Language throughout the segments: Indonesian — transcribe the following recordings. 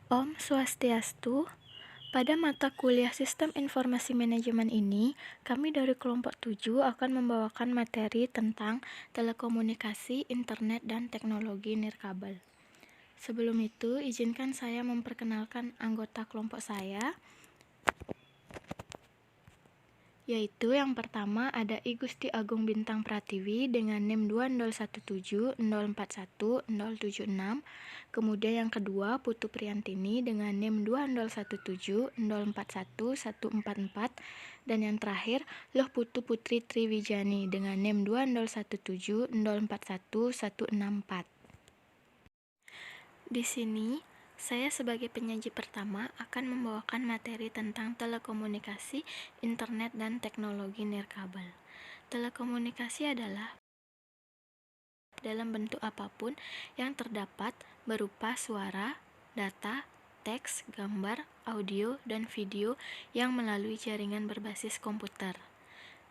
Om Swastiastu, pada mata kuliah Sistem Informasi Manajemen ini, kami dari kelompok 7 akan membawakan materi tentang telekomunikasi, internet, dan teknologi nirkabel. Sebelum itu, izinkan saya memperkenalkan anggota kelompok saya, yaitu yang pertama ada I Gusti Agung Bintang Pratiwi dengan NIM 20170410076. Kemudian yang kedua Putu Priantini dengan NIM 20170411144. Dan yang terakhir Loh Putu Putri Triwijani dengan NIM 20170411164. Di sini, saya sebagai penyaji pertama akan membawakan materi tentang telekomunikasi, internet, dan teknologi nirkabel. Telekomunikasi adalah dalam bentuk apapun yang terdapat berupa suara, data, teks, gambar, audio, dan video yang melalui jaringan berbasis komputer.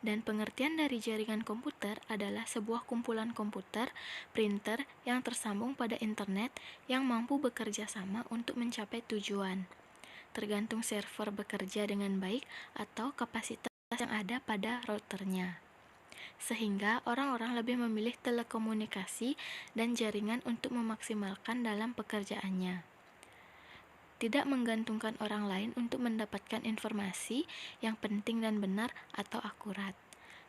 Dan pengertian dari jaringan komputer adalah sebuah kumpulan komputer, printer yang tersambung pada internet yang mampu bekerja sama untuk mencapai tujuan, tergantung server bekerja dengan baik atau kapasitas yang ada pada routernya. Sehingga orang-orang lebih memilih telekomunikasi dan jaringan untuk memaksimalkan dalam pekerjaannya. Tidak menggantungkan orang lain untuk mendapatkan informasi yang penting dan benar atau akurat.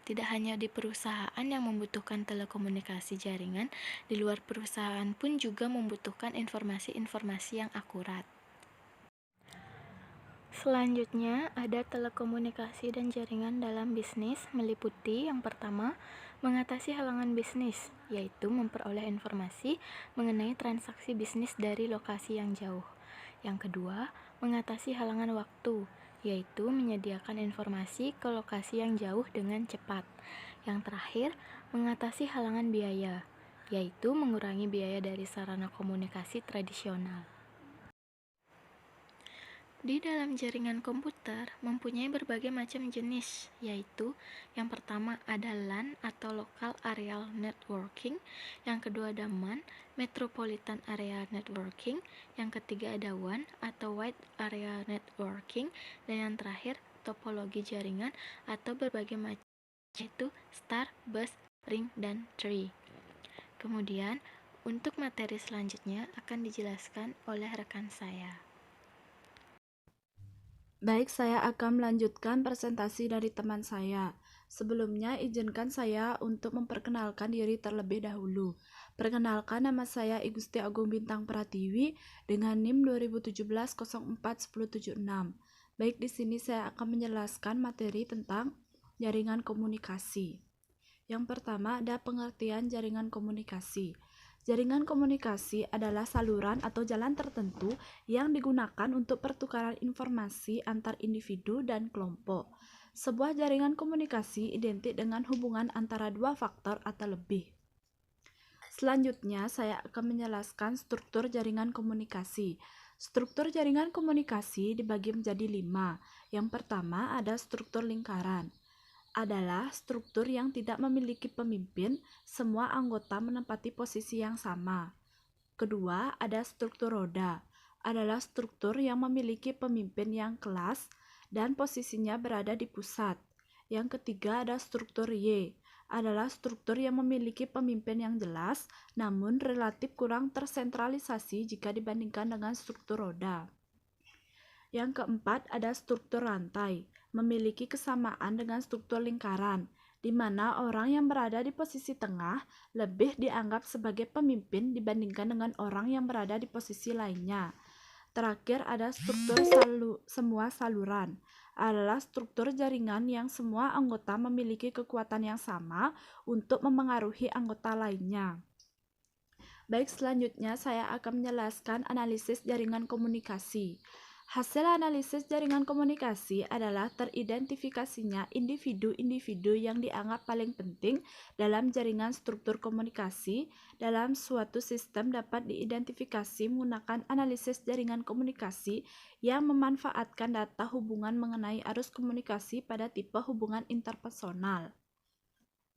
Tidak hanya di perusahaan yang membutuhkan telekomunikasi jaringan, di luar perusahaan pun juga membutuhkan informasi-informasi yang akurat. Selanjutnya, ada telekomunikasi dan jaringan dalam bisnis meliputi yang pertama, mengatasi halangan bisnis, yaitu memperoleh informasi mengenai transaksi bisnis dari lokasi yang jauh. Yang kedua, mengatasi halangan waktu, yaitu menyediakan informasi ke lokasi yang jauh dengan cepat. Yang terakhir, mengatasi halangan biaya, yaitu mengurangi biaya dari sarana komunikasi tradisional. Di dalam jaringan komputer mempunyai berbagai macam jenis, yaitu yang pertama ada LAN atau Local Area Networking, yang kedua ada MAN, Metropolitan Area Networking, yang ketiga ada WAN atau Wide Area Networking, dan yang terakhir topologi jaringan atau berbagai macam, yaitu star, bus, ring, dan tree. Kemudian, untuk materi selanjutnya akan dijelaskan oleh rekan saya. Baik, saya akan melanjutkan presentasi dari teman saya. Sebelumnya, izinkan saya untuk memperkenalkan diri terlebih dahulu. Perkenalkan, nama saya I Gusti Agung Bintang Pratiwi dengan NIM 2017-04-1076. Baik, di sini saya akan menjelaskan materi tentang jaringan komunikasi. Yang pertama ada pengertian jaringan komunikasi. Jaringan komunikasi adalah saluran atau jalan tertentu yang digunakan untuk pertukaran informasi antar individu dan kelompok. Sebuah jaringan komunikasi identik dengan hubungan antara dua faktor atau lebih. Selanjutnya, saya akan menjelaskan struktur jaringan komunikasi. Struktur jaringan komunikasi dibagi menjadi 5. Yang pertama ada struktur lingkaran. Adalah struktur yang tidak memiliki pemimpin, semua anggota menempati posisi yang sama. Kedua, ada struktur roda. Adalah struktur yang memiliki pemimpin yang kelas dan posisinya berada di pusat. Yang ketiga, ada struktur Y. Adalah struktur yang memiliki pemimpin yang jelas, namun relatif kurang tersentralisasi jika dibandingkan dengan struktur roda. Yang keempat, ada struktur rantai, memiliki kesamaan dengan struktur lingkaran, di mana orang yang berada di posisi tengah lebih dianggap sebagai pemimpin dibandingkan dengan orang yang berada di posisi lainnya. Terakhir, ada struktur semua saluran, adalah struktur jaringan yang semua anggota memiliki kekuatan yang sama untuk memengaruhi anggota lainnya. Baik, selanjutnya saya akan menjelaskan analisis jaringan komunikasi. Hasil analisis jaringan komunikasi adalah teridentifikasinya individu-individu yang dianggap paling penting dalam jaringan struktur komunikasi. Dalam suatu sistem dapat diidentifikasi menggunakan analisis jaringan komunikasi yang memanfaatkan data hubungan mengenai arus komunikasi pada tipe hubungan interpersonal.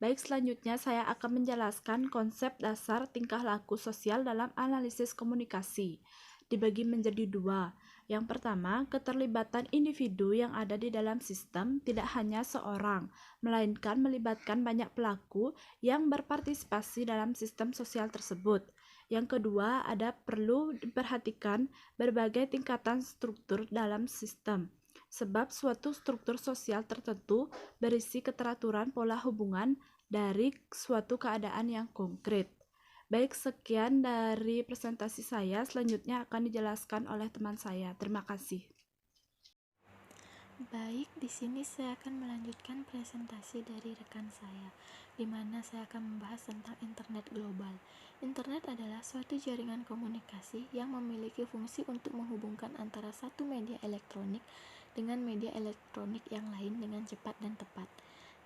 Baik, selanjutnya saya akan menjelaskan konsep dasar tingkah laku sosial dalam analisis komunikasi. dibagi menjadi dua. Yang pertama, keterlibatan individu yang ada di dalam sistem tidak hanya seorang, melainkan melibatkan banyak pelaku yang berpartisipasi dalam sistem sosial tersebut. Yang kedua, ada perlu diperhatikan berbagai tingkatan struktur dalam sistem. Sebab suatu struktur sosial tertentu berisi keteraturan pola hubungan dari suatu keadaan yang konkret. Baik, sekian dari presentasi saya. Selanjutnya akan dijelaskan oleh teman saya. Terima kasih. Baik, di sini saya akan melanjutkan presentasi dari rekan saya, di mana saya akan membahas tentang internet global. Internet adalah suatu jaringan komunikasi yang memiliki fungsi untuk menghubungkan antara satu media elektronik dengan media elektronik yang lain dengan cepat dan tepat.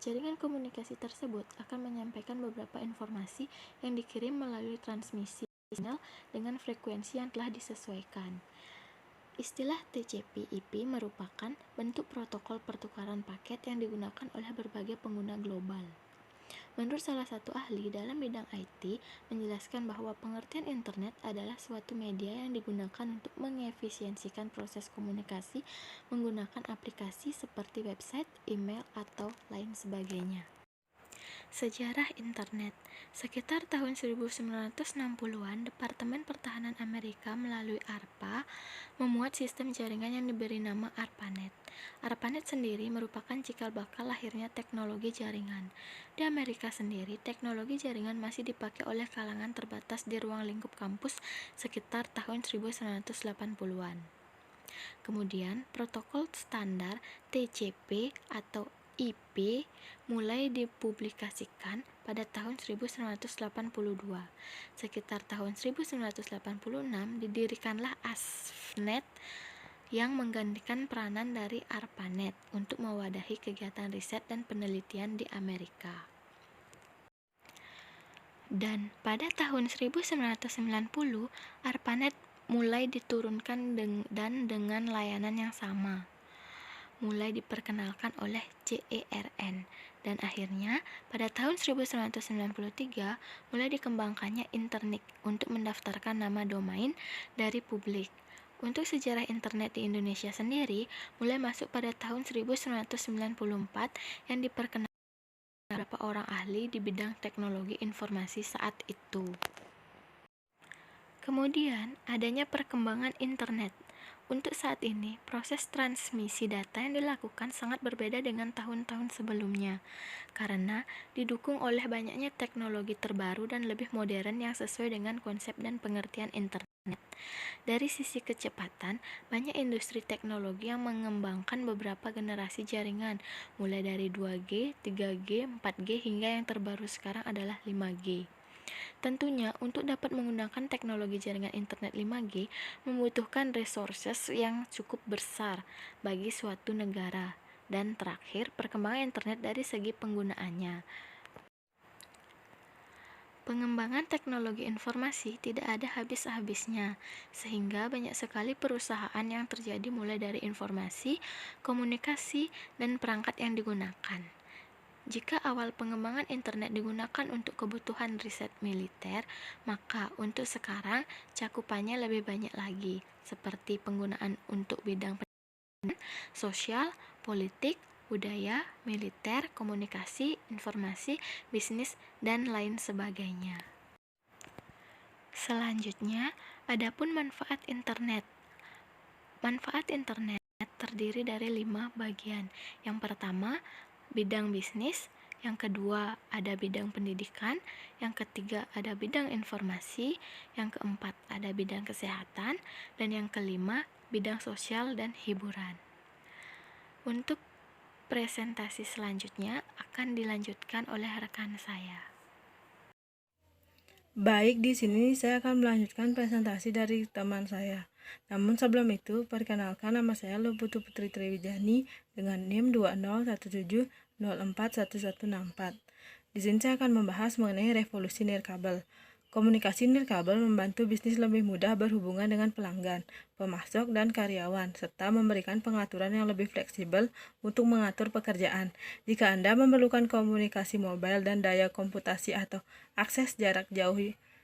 Jaringan komunikasi tersebut akan menyampaikan beberapa informasi yang dikirim melalui transmisi sinyal dengan frekuensi yang telah disesuaikan. Istilah TCP/IP merupakan bentuk protokol pertukaran paket yang digunakan oleh berbagai pengguna global. Menurut salah satu ahli dalam bidang IT, menjelaskan bahwa pengertian internet adalah suatu media yang digunakan untuk mengefisiensikan proses komunikasi menggunakan aplikasi seperti website, email, atau lain sebagainya. Sejarah internet. Sekitar tahun 1960-an, Departemen Pertahanan Amerika melalui ARPA memuat sistem jaringan yang diberi nama ARPANET. ARPANET sendiri merupakan cikal bakal lahirnya teknologi jaringan. Di Amerika sendiri, teknologi jaringan masih dipakai oleh kalangan terbatas di ruang lingkup kampus sekitar tahun 1980-an. Kemudian, protokol standar TCP atau IP mulai dipublikasikan pada tahun 1982. Sekitar tahun 1986 didirikanlah ASP.NET yang menggantikan peranan dari ARPANET untuk mewadahi kegiatan riset dan penelitian di Amerika. Dan pada tahun 1990, ARPANET mulai diturunkan dan dengan layanan yang sama. Mulai diperkenalkan oleh CERN, dan akhirnya pada tahun 1993 mulai dikembangkannya Internik untuk mendaftarkan nama domain dari publik. Untuk sejarah internet di Indonesia sendiri mulai masuk pada tahun 1994 yang diperkenalkan beberapa orang ahli di bidang teknologi informasi saat itu. Kemudian adanya perkembangan internet. Untuk saat ini, proses transmisi data yang dilakukan sangat berbeda dengan tahun-tahun sebelumnya, karena didukung oleh banyaknya teknologi terbaru dan lebih modern yang sesuai dengan konsep dan pengertian internet. Dari sisi kecepatan, banyak industri teknologi yang mengembangkan beberapa generasi jaringan, mulai dari 2G, 3G, 4G, hingga yang terbaru sekarang adalah 5G. Tentunya, untuk dapat menggunakan teknologi jaringan internet 5G membutuhkan resources yang cukup besar bagi suatu negara. Dan terakhir, perkembangan internet dari segi penggunaannya. Pengembangan teknologi informasi tidak ada habis-habisnya, sehingga banyak sekali perusahaan yang terjadi mulai dari informasi, komunikasi, dan perangkat yang digunakan. Jika awal pengembangan internet digunakan untuk kebutuhan riset militer, maka untuk sekarang cakupannya lebih banyak lagi, seperti penggunaan untuk bidang pendidikan, sosial, politik, budaya, militer, komunikasi, informasi, bisnis, dan lain sebagainya. Selanjutnya, adapun manfaat internet. Manfaat internet terdiri dari 5 bagian. Yang pertama, bidang bisnis, yang kedua ada bidang pendidikan, yang ketiga ada bidang informasi, yang keempat ada bidang kesehatan, dan yang kelima bidang sosial dan hiburan. Untuk presentasi selanjutnya akan dilanjutkan oleh rekan saya. Baik, di sini saya akan melanjutkan presentasi dari teman saya. Namun sebelum itu, perkenalkan nama saya Luputu Putri Triwijani dengan NIM 2017041164. Di sini saya akan membahas mengenai revolusi nirkabel. Komunikasi nirkabel membantu bisnis lebih mudah berhubungan dengan pelanggan, pemasok, dan karyawan, serta memberikan pengaturan yang lebih fleksibel untuk mengatur pekerjaan. Jika Anda memerlukan komunikasi mobile dan daya komputasi atau akses jarak jauh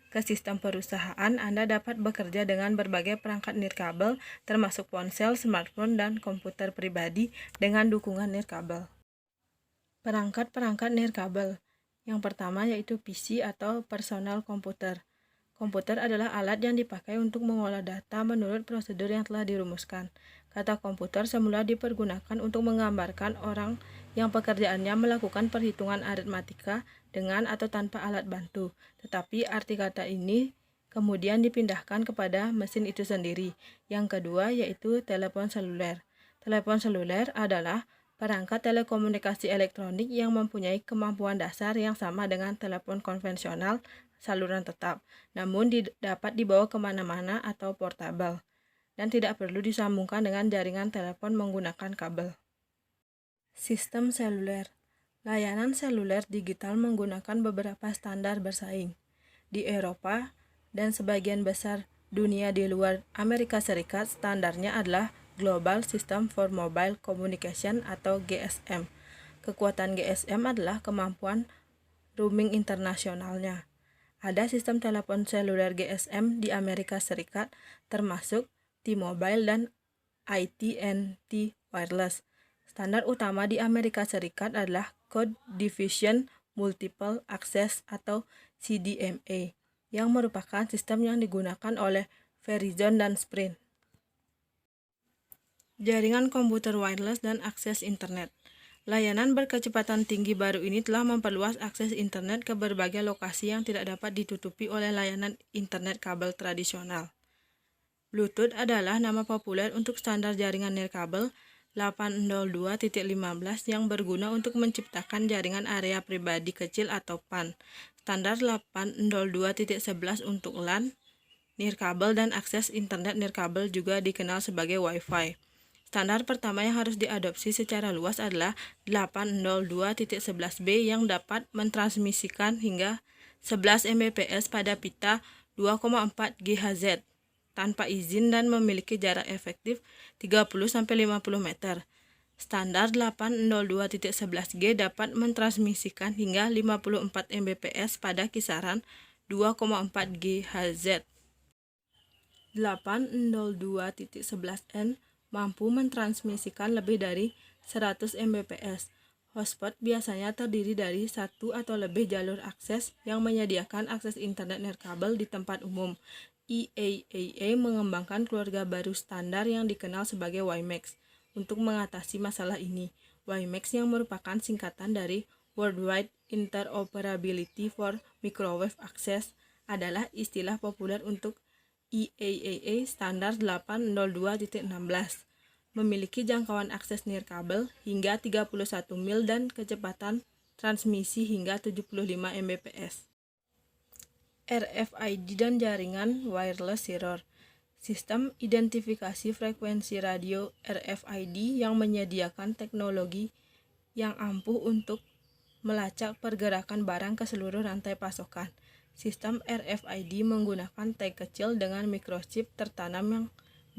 ke sistem perusahaan, Anda dapat bekerja dengan berbagai perangkat nirkabel, termasuk ponsel, smartphone, dan komputer pribadi dengan dukungan nirkabel. Perangkat-perangkat nirkabel. Yang pertama yaitu PC atau personal computer. Komputer adalah alat yang dipakai untuk mengolah data menurut prosedur yang telah dirumuskan. Kata komputer semula dipergunakan untuk menggambarkan orang yang pekerjaannya melakukan perhitungan aritmatika dengan atau tanpa alat bantu. Tetapi arti kata ini kemudian dipindahkan kepada mesin itu sendiri. Yang kedua yaitu telepon seluler. Telepon seluler adalah perangkat telekomunikasi elektronik yang mempunyai kemampuan dasar yang sama dengan telepon konvensional saluran tetap, namun dapat dibawa kemana-mana atau portable, dan tidak perlu disambungkan dengan jaringan telepon menggunakan kabel. Sistem seluler. Layanan seluler digital menggunakan beberapa standar bersaing. Di Eropa dan sebagian besar dunia di luar Amerika Serikat, standarnya adalah Global System for Mobile Communication atau GSM. Kekuatan GSM adalah kemampuan roaming internasionalnya. Ada sistem telepon seluler GSM di Amerika Serikat, termasuk T-Mobile dan AT&T Wireless. Standar utama di Amerika Serikat adalah Code Division Multiple Access atau CDMA, yang merupakan sistem yang digunakan oleh Verizon dan Sprint. Jaringan komputer wireless dan akses internet. Layanan berkecepatan tinggi baru ini telah memperluas akses internet ke berbagai lokasi yang tidak dapat ditutupi oleh layanan internet kabel tradisional. Bluetooth adalah nama populer untuk standar jaringan nirkabel 802.15 yang berguna untuk menciptakan jaringan area pribadi kecil atau PAN. Standar 802.11 untuk LAN, nirkabel, dan akses internet nirkabel juga dikenal sebagai Wi-Fi. Standar pertama yang harus diadopsi secara luas adalah 802.11b yang dapat mentransmisikan hingga 11 Mbps pada pita 2,4 GHz tanpa izin dan memiliki jarak efektif 30-50 meter. Standar 802.11g dapat mentransmisikan hingga 54 Mbps pada kisaran 2,4 GHz. 802.11n mampu mentransmisikan lebih dari 100 Mbps. Hotspot biasanya terdiri dari satu atau lebih jalur akses yang menyediakan akses internet nirkabel di tempat umum. IAAA mengembangkan keluarga baru standar yang dikenal sebagai WiMAX. Untuk mengatasi masalah ini, WiMAX yang merupakan singkatan dari Worldwide Interoperability for Microwave Access adalah istilah populer untuk IAAA standar 802.16, memiliki jangkauan akses nirkabel hingga 31 mil dan kecepatan transmisi hingga 75 Mbps. RFID dan jaringan wireless error. Sistem identifikasi frekuensi radio RFID yang menyediakan teknologi yang ampuh untuk melacak pergerakan barang ke seluruh rantai pasokan. Sistem RFID menggunakan tag kecil dengan microchip tertanam yang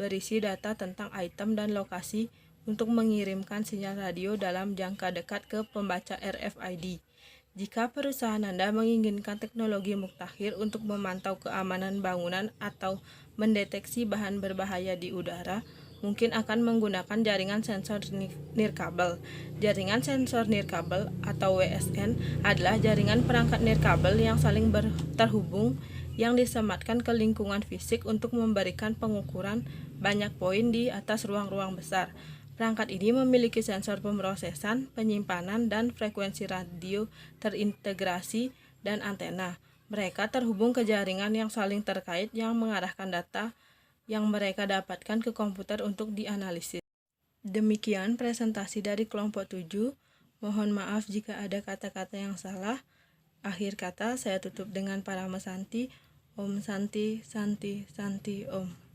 berisi data tentang item dan lokasi untuk mengirimkan sinyal radio dalam jangka dekat ke pembaca RFID. Jika perusahaan Anda menginginkan teknologi mutakhir untuk memantau keamanan bangunan atau mendeteksi bahan berbahaya di udara, mungkin akan menggunakan jaringan sensor nirkabel. Jaringan sensor nirkabel atau WSN adalah jaringan perangkat nirkabel yang saling terhubung yang disematkan ke lingkungan fisik untuk memberikan pengukuran banyak poin di atas ruang-ruang besar. Perangkat ini memiliki sensor pemrosesan, penyimpanan, dan frekuensi radio terintegrasi dan antena. Mereka terhubung ke jaringan yang saling terkait yang mengarahkan data yang mereka dapatkan ke komputer untuk dianalisis. Demikian presentasi dari kelompok 7. Mohon maaf jika ada kata-kata yang salah. Akhir kata saya tutup dengan Parama Santi. Om Santi, Santi, Santi, Om.